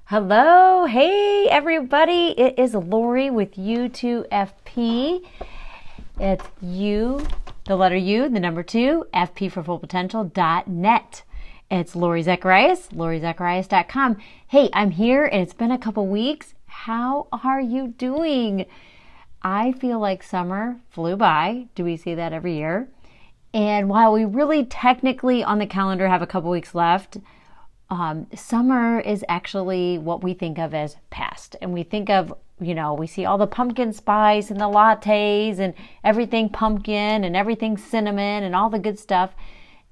Hello, hey everybody, it is Lori with U2FP. It's U, the letter U, the number 2, FP for Full Potential.net. It's Lori Zacharias, LoriZacharias.com. Hey, I'm here and it's been a couple weeks. How are you doing? I feel like summer flew by. Do we see that every year? And while we really technically on the calendar have a couple weeks left, summer is actually what we think of as past. And we think of, we see all the pumpkin spice and the lattes and everything pumpkin and everything cinnamon and all the good stuff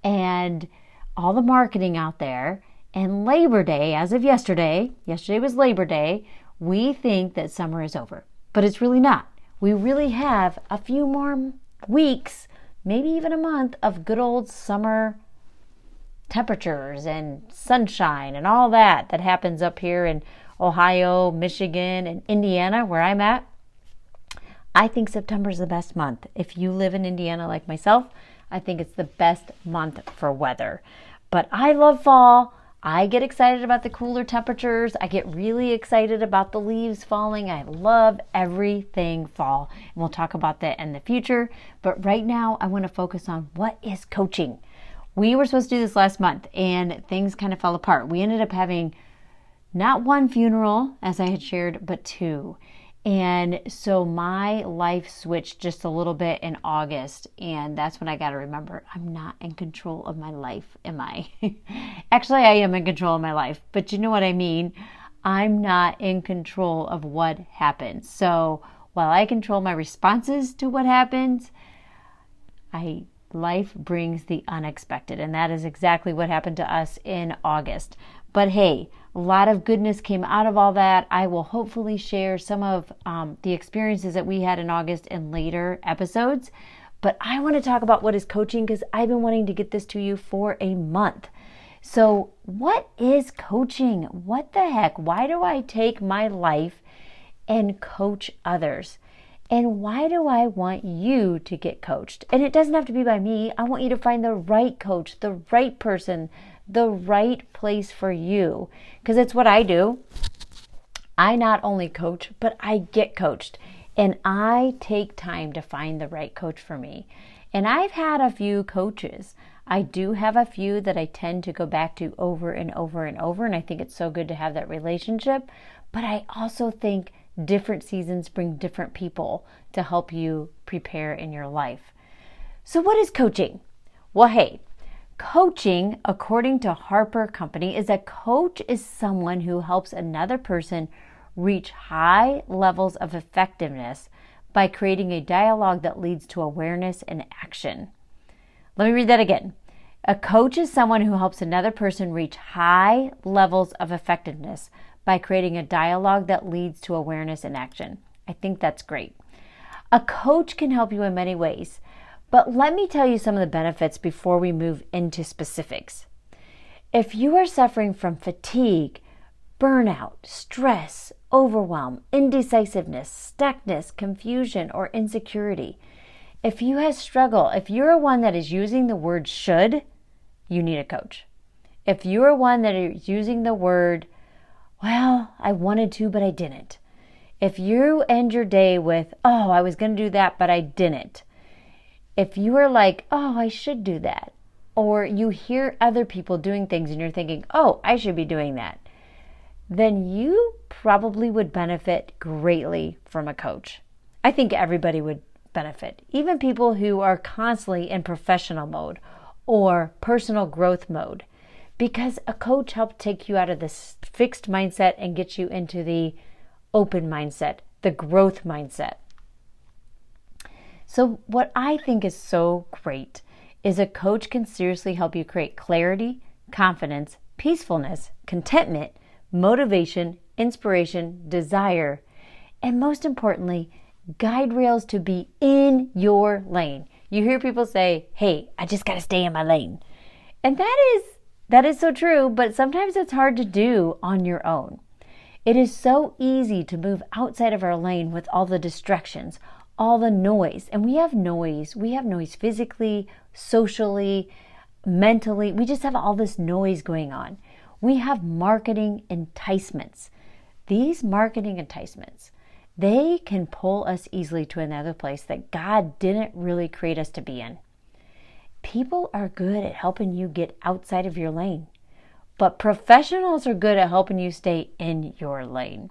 and all the marketing out there. And Labor Day, as of yesterday was Labor Day, we think that summer is over. But it's really not. We really have a few more weeks, maybe even a month of good old summer temperatures and sunshine and all that happens up here in Ohio, Michigan, and Indiana, where I'm at. I think September is the best month. If you live in Indiana like myself, I think it's the best month for weather. But I love fall. I get excited about the cooler temperatures. I get really excited about the leaves falling. I love everything fall. And we'll talk about that in the future. But right now, I want to focus on what is coaching. We were supposed to do this last month and things kind of fell apart. We ended up having not one funeral, as I had shared, but 2. And so my life switched just a little bit in August. And that's when I got to remember, I'm not in control of my life, am I? Actually, I am in control of my life, but you know what I mean? I'm not in control of what happens. So while I control my responses to what happens, life brings the unexpected, and that is exactly what happened to us in August. But hey, a lot of goodness came out of all that. I will hopefully share some of the experiences that we had in August in later episodes. But I want to talk about what is coaching because I've been wanting to get this to you for a month. So what is coaching? What the heck? Why do I take my life and coach others? And why do I want you to get coached? And it doesn't have to be by me. I want you to find the right coach, the right person, the right place for you. Because it's what I do. I not only coach, but I get coached. And I take time to find the right coach for me. And I've had a few coaches. I do have a few that I tend to go back to over and over and over. And I think it's so good to have that relationship. But I also think different seasons bring different people to help you prepare in your life. So what is coaching? Well, hey, coaching, according to Harper Company, is a coach is someone who helps another person reach high levels of effectiveness by creating a dialogue that leads to awareness and action. Let me read that again. A coach is someone who helps another person reach high levels of effectiveness by creating a dialogue that leads to awareness and action. I think that's great. A coach can help you in many ways, but let me tell you some of the benefits before we move into specifics. If you are suffering from fatigue, burnout, stress, overwhelm, indecisiveness, stuckness, confusion, or insecurity, if you have struggle, if you're one that is using the word should, you need a coach. If you're one that is using the word well, I wanted to, but I didn't. If you end your day with, oh, I was going to do that, but I didn't. If you are like, oh, I should do that. Or you hear other people doing things and you're thinking, oh, I should be doing that. Then you probably would benefit greatly from a coach. I think everybody would benefit. Even people who are constantly in professional mode or personal growth mode. Because a coach helps take you out of this fixed mindset and get you into the open mindset, the growth mindset. So what I think is so great is a coach can seriously help you create clarity, confidence, peacefulness, contentment, motivation, inspiration, desire, and most importantly, guide rails to be in your lane. You hear people say, hey, I just got to stay in my lane. And that is so true, but sometimes it's hard to do on your own. It is so easy to move outside of our lane with all the distractions, all the noise. And we have noise. We have noise physically, socially, mentally. We just have all this noise going on. We have marketing enticements. These marketing enticements, they can pull us easily to another place that God didn't really create us to be in. People are good at helping you get outside of your lane, but professionals are good at helping you stay in your lane.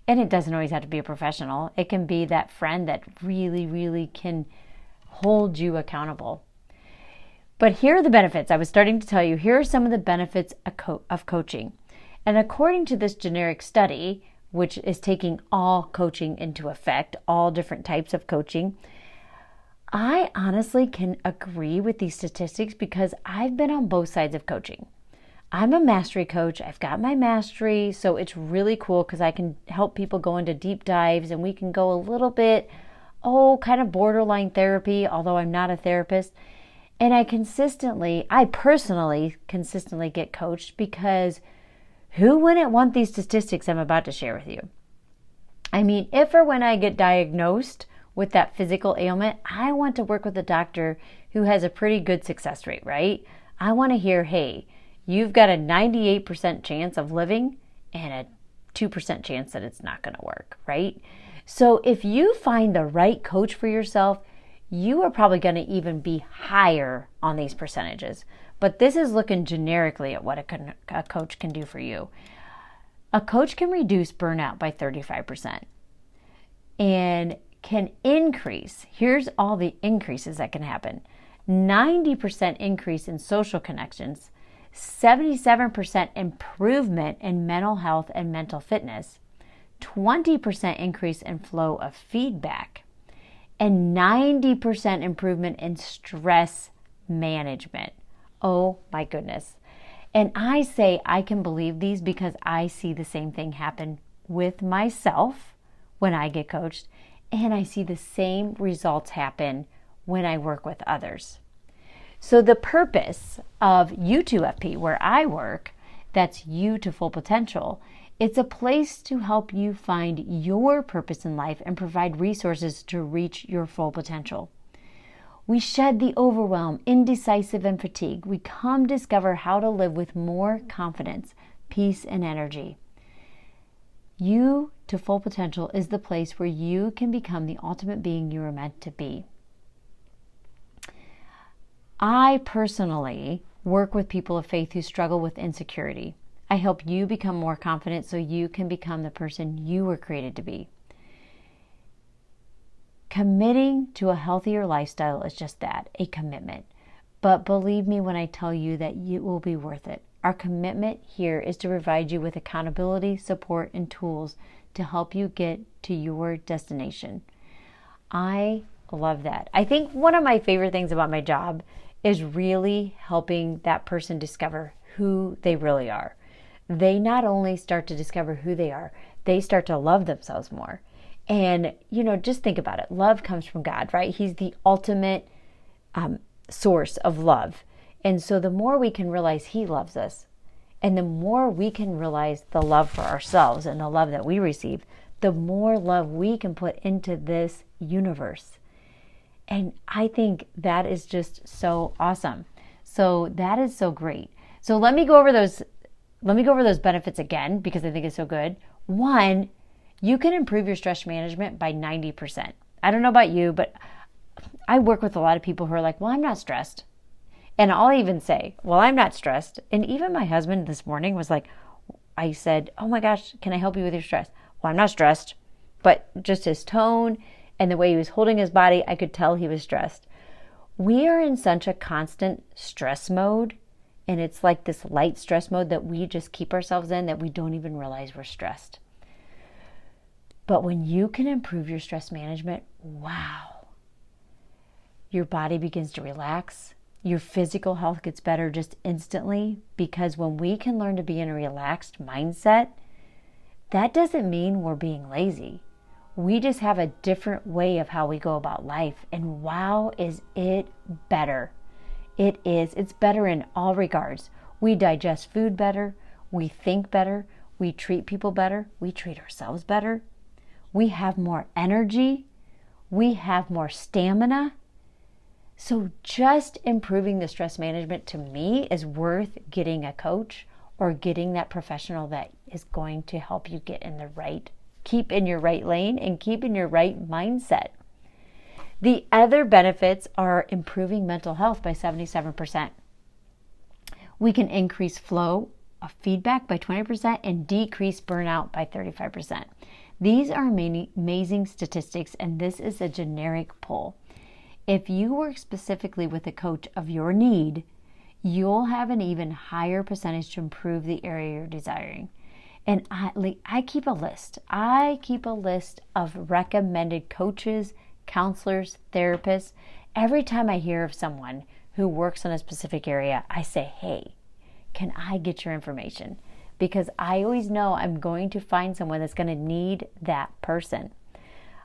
And it doesn't always have to be a professional. It can be that friend that really, really can hold you accountable. But here are the benefits. I was starting to tell you, here are some of the benefits of coaching. And according to this generic study, which is taking all coaching into effect, all different types of coaching, I honestly can agree with these statistics because I've been on both sides of coaching. I'm a mastery coach. I've got my mastery, so it's really cool because I can help people go into deep dives and we can go a little bit, kind of borderline therapy, although I'm not a therapist. And I personally consistently get coached because who wouldn't want these statistics I'm about to share with you? I mean, if or when I get diagnosed with that physical ailment, I want to work with a doctor who has a pretty good success rate, right? I want to hear, hey, you've got a 98% chance of living and a 2% chance that it's not going to work, right? So if you find the right coach for yourself, you are probably going to even be higher on these percentages. But this is looking generically at what a coach can do for you. A coach can reduce burnout by 35% and can increase. Here's all the increases that can happen. 90% increase in social connections, 77% improvement in mental health and mental fitness, 20% increase in flow of feedback, and 90% improvement in stress management. Oh my goodness. And I say I can believe these because I see the same thing happen with myself when I get coached, and I see the same results happen when I work with others. So the purpose of U2FP, where I work, that's You to Full Potential, it's a place to help you find your purpose in life and provide resources to reach your full potential. We shed the overwhelm, indecisive, and fatigue. We come discover how to live with more confidence, peace, and energy. You to Full Potential is the place where you can become the ultimate being you are meant to be. I personally work with people of faith who struggle with insecurity. I help you become more confident so you can become the person you were created to be. Committing to a healthier lifestyle is just that, a commitment. But believe me when I tell you that it will be worth it. Our commitment here is to provide you with accountability, support, and tools to help you get to your destination. I love that. I think one of my favorite things about my job is really helping that person discover who they really are. They not only start to discover who they are, they start to love themselves more. And, just think about it. Love comes from God, right? He's the ultimate source of love. And so the more we can realize He loves us, and the more we can realize the love for ourselves and the love that we receive, the more love we can put into this universe. And I think that is just so awesome. So that is so great. So let me go over those benefits again because I think it's so good. One, you can improve your stress management by 90%. I don't know about you, but I work with a lot of people who are like, well, I'm not stressed. And I'll even say, well, I'm not stressed. And even my husband this morning was like, I said, oh my gosh, can I help you with your stress? Well, I'm not stressed. But just his tone and the way he was holding his body, I could tell he was stressed. We are in such a constant stress mode, and it's like this light stress mode that we just keep ourselves in that we don't even realize we're stressed. But when you can improve your stress management, wow, your body begins to relax. Your physical health gets better just instantly, because when we can learn to be in a relaxed mindset, that doesn't mean we're being lazy. We just have a different way of how we go about life. And wow, is it better. It is. It's better in all regards. We digest food better. We think better. We treat people better. We treat ourselves better. We have more energy. We have more stamina. So just improving the stress management to me is worth getting a coach or getting that professional that is going to help you keep in your right lane and keep in your right mindset. The other benefits are improving mental health by 77%. We can increase flow of feedback by 20% and decrease burnout by 35%. These are amazing statistics, and this is a generic poll. If you work specifically with a coach of your need, you'll have an even higher percentage to improve the area you're desiring. And I keep a list. I keep a list of recommended coaches, counselors, therapists. Every time I hear of someone who works in a specific area, I say, hey, can I get your information? Because I always know I'm going to find someone that's going to need that person.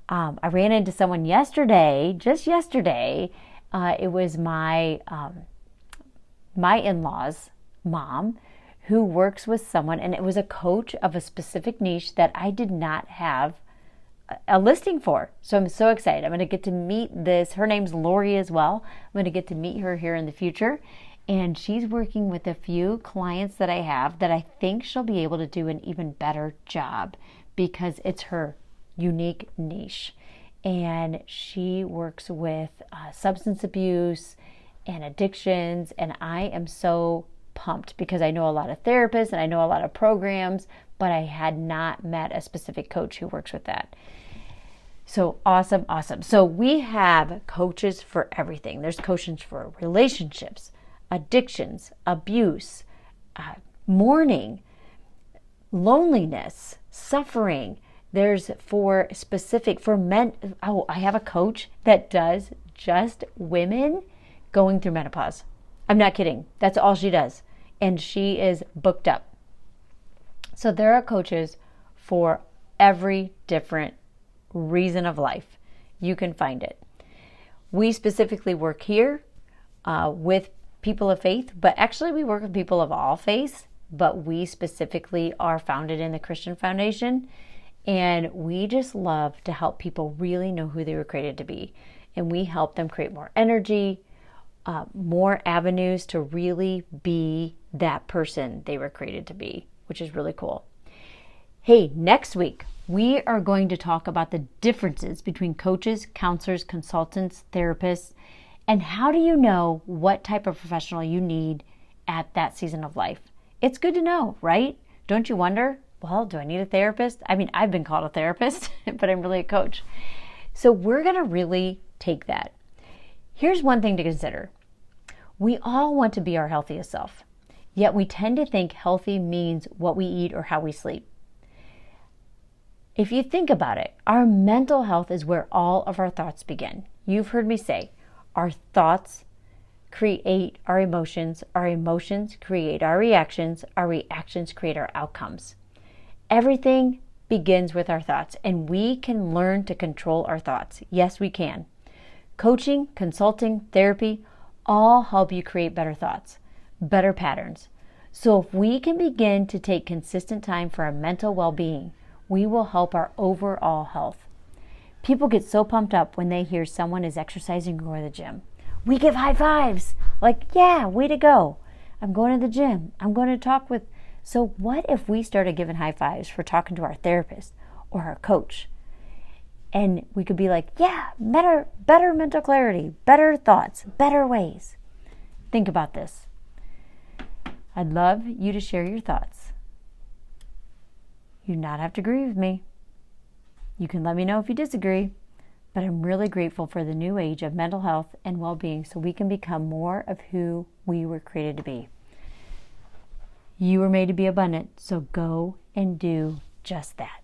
I ran into someone just yesterday. It was my in-laws' mom who works with someone, and it was a coach of a specific niche that I did not have a listing for. So I'm so excited. I'm going to get to meet this. Her name's Lori as well. I'm going to get to meet her here in the future. And she's working with a few clients that I have that I think she'll be able to do an even better job because it's her unique niche. And she works with substance abuse and addictions. And I am so pumped because I know a lot of therapists and I know a lot of programs, but I had not met a specific coach who works with that. So awesome. So we have coaches for everything. There's coaches for relationships, addictions, abuse, mourning, loneliness, suffering. There's for men. Oh, I have a coach that does just women going through menopause. I'm not kidding. That's all she does. And she is booked up. So there are coaches for every different reason of life. You can find it. We specifically work here with people of faith, but actually we work with people of all faiths, but we specifically are founded in the Christian Foundation, and we just love to help people really know who they were created to be. And we help them create more energy, more avenues to really be that person they were created to be, which is really cool. Hey, next week, we are going to talk about the differences between coaches, counselors, consultants, therapists, and how do you know what type of professional you need at that season of life? It's good to know, right? Don't you wonder, well, do I need a therapist? I mean, I've been called a therapist, but I'm really a coach. So we're going to really take that. Here's one thing to consider. We all want to be our healthiest self, yet we tend to think healthy means what we eat or how we sleep. If you think about it, our mental health is where all of our thoughts begin. You've heard me say, our thoughts create our emotions create our reactions create our outcomes. Everything begins with our thoughts, and we can learn to control our thoughts. Yes, we can. Coaching, consulting, therapy, all help you create better thoughts, better patterns. So if we can begin to take consistent time for our mental well-being, we will help our overall health. People get so pumped up when they hear someone is exercising or going to the gym. We give high fives, like, yeah, way to go. I'm going to the gym. I'm going to talk with. So what if we started giving high fives for talking to our therapist or our coach? And we could be like, yeah, better mental clarity, better thoughts, better ways. Think about this. I'd love you to share your thoughts. You do not have to agree with me. You can let me know if you disagree, but I'm really grateful for the new age of mental health and well-being so we can become more of who we were created to be. You were made to be abundant, so go and do just that.